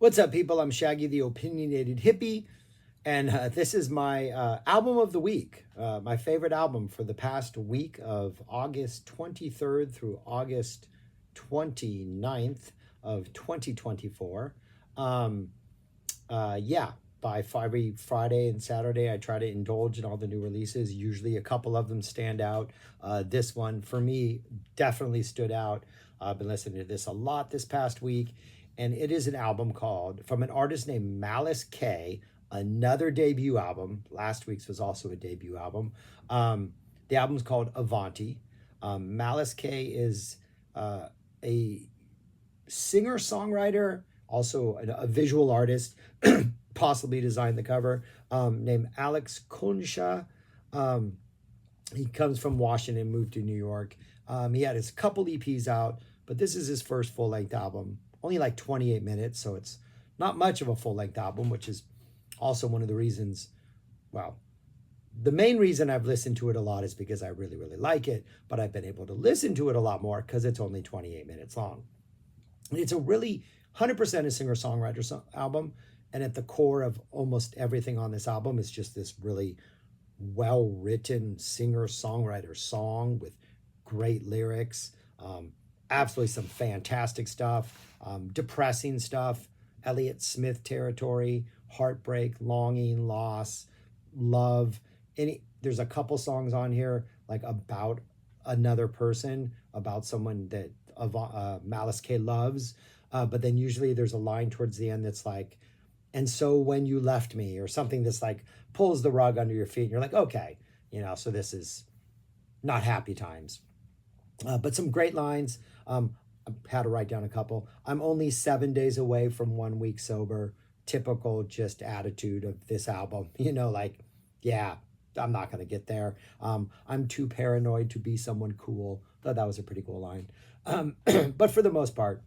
What's up, people? I'm Shaggy, the opinionated hippie, and this is my album of the week, my favorite album for the past week of August 23rd through August 29th of 2024. Um, yeah, by every Friday and Saturday, I try to indulge in all the new releases. Usually a couple of them stand out. This one, for me, definitely stood out. I've been listening to this a lot this past week, and it is an album called, from an artist named Malice K, another debut album. Last week's was also a debut album. The album's called Avanti. Malice K is a singer-songwriter, also a visual artist, possibly designed the cover, named Alex Konschuh. He comes from Washington, moved to New York. He had his couple EPs out, but this is his first full-length album. Only like 28 minutes, so it's not much of a full-length album, which is also one of the reasons, well, the main reason I've listened to it a lot is because I really, really like it, but I've been able to listen to it a lot more because it's only 28 minutes long. It's a really 100% a singer-songwriter album, and at the core of almost everything on this album is just this really well-written singer-songwriter song with great lyrics, absolutely some fantastic stuff, depressing stuff, Elliott Smith territory, heartbreak, longing, loss, love. There's a couple songs on here like about another person, about someone that Malice K loves, but then usually there's a line towards the end that's like, and so when you left me, or something that's like pulls the rug under your feet and you're like, okay, so this is not happy times. But some great lines. I had to write down a couple. I'm only 7 days away from 1 week sober. Typical just attitude of this album. Like, yeah, I'm not going to get there. I'm too paranoid to be someone cool. Thought that was a pretty cool line. But for the most part,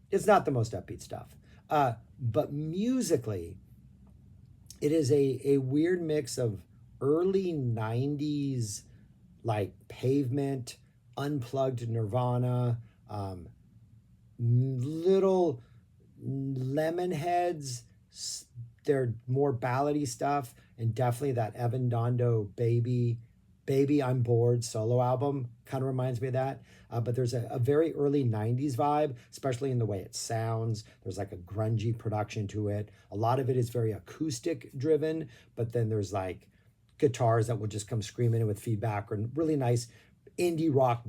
it's not the most upbeat stuff. But musically, it is a weird mix of early 90s, like Pavement, Unplugged Nirvana, little Lemonheads. They're more ballady stuff, and definitely that Evan Dando Baby I'm Bored solo album kind of reminds me of that. But there's a very early 90s vibe, especially in the way it sounds. There's like a grungy production to it. A lot of it is very acoustic driven, but then there's like guitars that will just come screaming in with feedback, or really nice indie rock,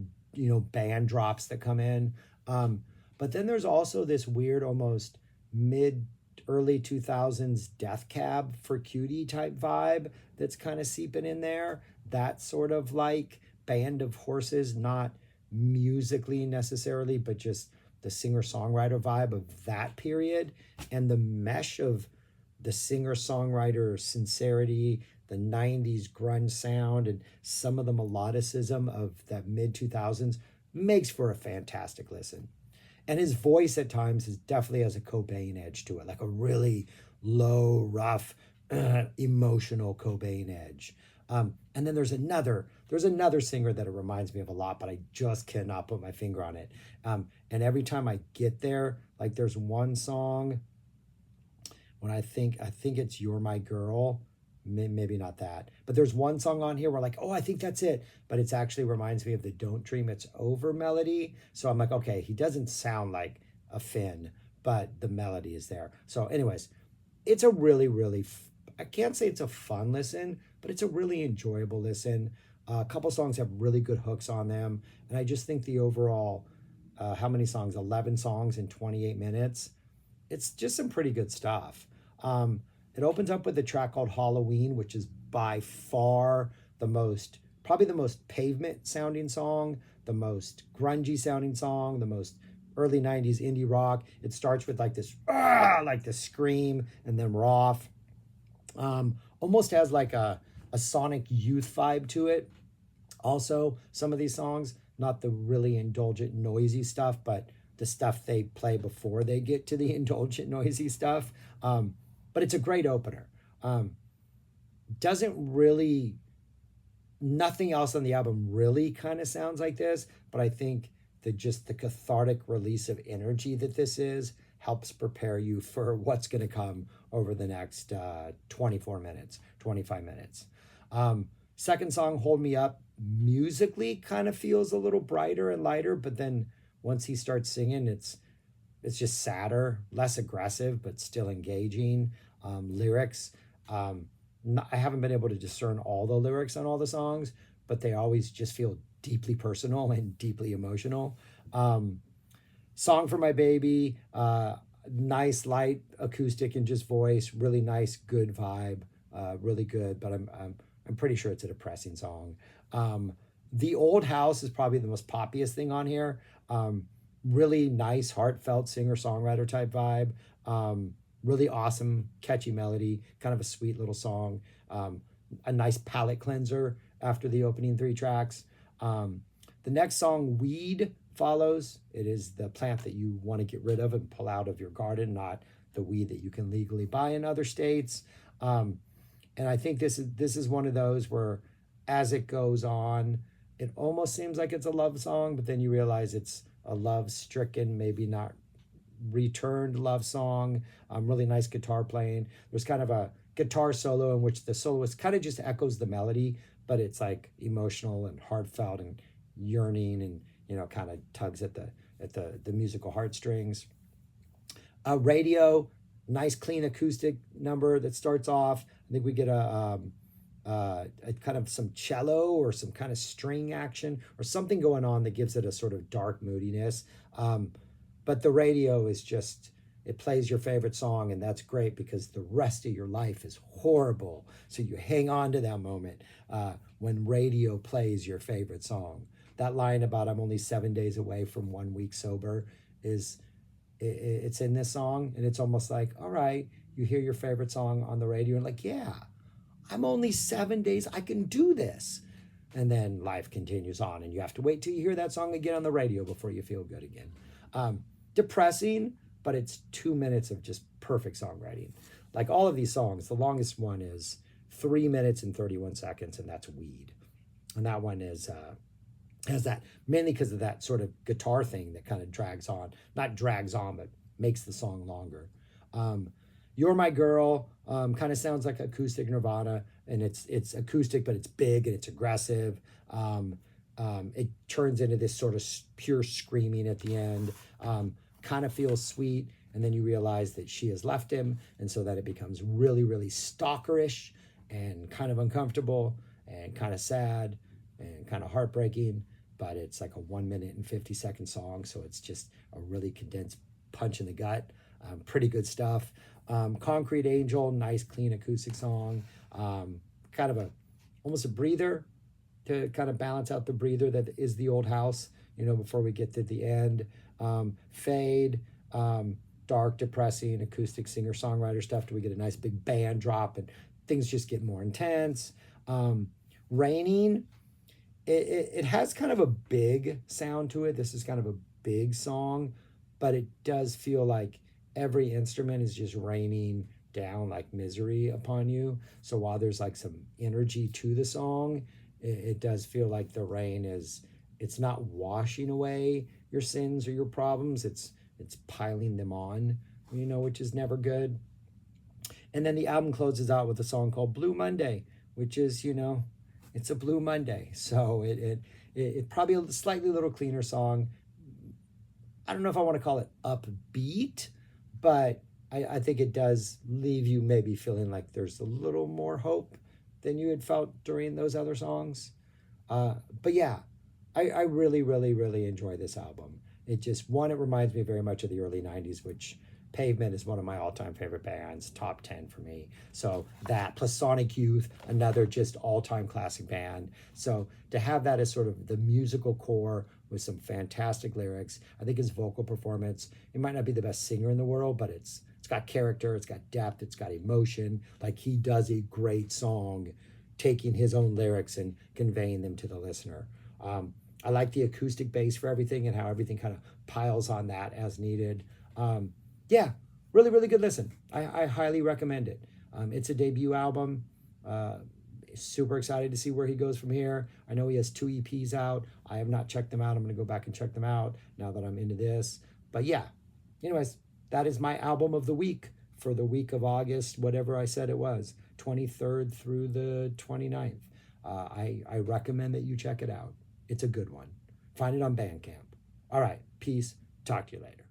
band drops that come in. But then there's also this weird, almost early 2000s Death Cab for Cutie type vibe that's kind of seeping in there. That sort of like Band of Horses, not musically necessarily, but just the singer-songwriter vibe of that period, and the mesh of the singer-songwriter sincerity, the 90s grunge sound, and some of the melodicism of that mid-2000s makes for a fantastic listen. And his voice at times definitely has a Cobain edge to it, like a really low, rough, emotional Cobain edge. And then there's another singer that it reminds me of a lot, but I just cannot put my finger on it. And every time I get there, like there's one song when I think it's You're My Girl, maybe not that, but there's one song on here where like, oh, I think that's it, but it's actually reminds me of the Don't Dream It's Over melody. So I'm like, okay, he doesn't sound like a Finn, but the melody is there. So anyways, it's a really, really, I can't say it's a fun listen, but it's a really enjoyable listen. A couple songs have really good hooks on them, and I just think the overall, how many songs? 11 songs in 28 minutes. It's just some pretty good stuff. It opens up with a track called Halloween, which is by far probably the most Pavement sounding song, the most grungy sounding song, the most early 90s indie rock. It starts with like this, like the scream, and then Roth. Almost has like a Sonic Youth vibe to it. Also, some of these songs, not the really indulgent, noisy stuff, but the stuff they play before they get to the indulgent, noisy stuff. But it's a great opener. Nothing else on the album really kind of sounds like this, but I think just the cathartic release of energy that this is helps prepare you for what's going to come over the next 24 minutes, 25 minutes. Second song, Hold Me Up, musically kind of feels a little brighter and lighter, but then once he starts singing, it's just sadder, less aggressive, but still engaging. Lyrics, I haven't been able to discern all the lyrics on all the songs, but they always just feel deeply personal and deeply emotional. Song for My Baby, nice light acoustic and just voice, really nice, good vibe, really good. But I'm pretty sure it's a depressing song. The Old House is probably the most poppiest thing on here. Really nice, heartfelt singer-songwriter type vibe. Really awesome, catchy melody, kind of a sweet little song. A nice palate cleanser after the opening 3 tracks. The next song, Weed, follows. It is the plant that you want to get rid of and pull out of your garden, not the weed that you can legally buy in other states. And I think this is one of those where, as it goes on, it almost seems like it's a love song, but then you realize it's a love-stricken, maybe not returned love song. Really nice guitar playing. There's kind of a guitar solo in which the soloist kind of just echoes the melody, but it's like emotional and heartfelt and yearning, and kind of tugs at the musical heartstrings. Radio, nice clean acoustic number that starts off. I think we get a kind of some cello or some kind of string action or something going on that gives it a sort of dark moodiness. But the radio is just, it plays your favorite song, and that's great because the rest of your life is horrible. So you hang on to that moment when radio plays your favorite song. That line about I'm only 7 days away from 1 week sober it's in this song, and it's almost like, all right, you hear your favorite song on the radio and like, yeah, I'm only 7 days, I can do this. And then life continues on, and you have to wait till you hear that song again on the radio before you feel good again. Depressing, but it's 2 minutes of just perfect songwriting. Like all of these songs, the longest one is 3 minutes and 31 seconds, and that's Weed. And that one has that, mainly because of that sort of guitar thing that kind of not drags on, but makes the song longer. You're My Girl kind of sounds like acoustic Nirvana, and it's acoustic, but it's big and it's aggressive. It turns into this sort of pure screaming at the end. Kind of feels sweet, and then you realize that she has left him, and so that it becomes really, really stalkerish and kind of uncomfortable and kind of sad and kind of heartbreaking. But it's like a 1 minute and 50-second song, so it's just a really condensed punch in the gut. Pretty good stuff. Concrete Angel, nice clean acoustic song. Kind of almost a breather to kind of balance out the breather that is The Old House, before we get to the end. Fade, dark, depressing, acoustic singer-songwriter stuff till we get a nice big band drop and things just get more intense. Raining, it has kind of a big sound to it. This is kind of a big song, but it does feel like every instrument is just raining down like misery upon you. So while there's like some energy to the song, it does feel like the rain it's not washing away your sins or your problems. It's piling them on, which is never good. And then the album closes out with a song called Blue Monday, which is, it's a Blue Monday. So it probably a slightly little cleaner song. I don't know if I want to call it upbeat, but I think it does leave you maybe feeling like there's a little more hope than you had felt during those other songs. But yeah, I really, really, really enjoy this album. It reminds me very much of the early 90s, which Pavement is one of my all-time favorite bands, top 10 for me. So that, plus Sonic Youth, another just all-time classic band. So to have that as sort of the musical core with some fantastic lyrics, I think his vocal performance, he might not be the best singer in the world, but it's got character, it's got depth, it's got emotion. Like he does a great song, taking his own lyrics and conveying them to the listener. I like the acoustic bass for everything and how everything kind of piles on that as needed. Yeah, really, really good listen. I highly recommend it. It's a debut album. Super excited to see where he goes from here. I know he has 2 EPs out. I have not checked them out. I'm going to go back and check them out now that I'm into this. But yeah, anyways, that is my album of the week for the week of August, whatever I said it was, 23rd through the 29th. I recommend that you check it out. It's a good one. Find it on Bandcamp. All right, peace. Talk to you later.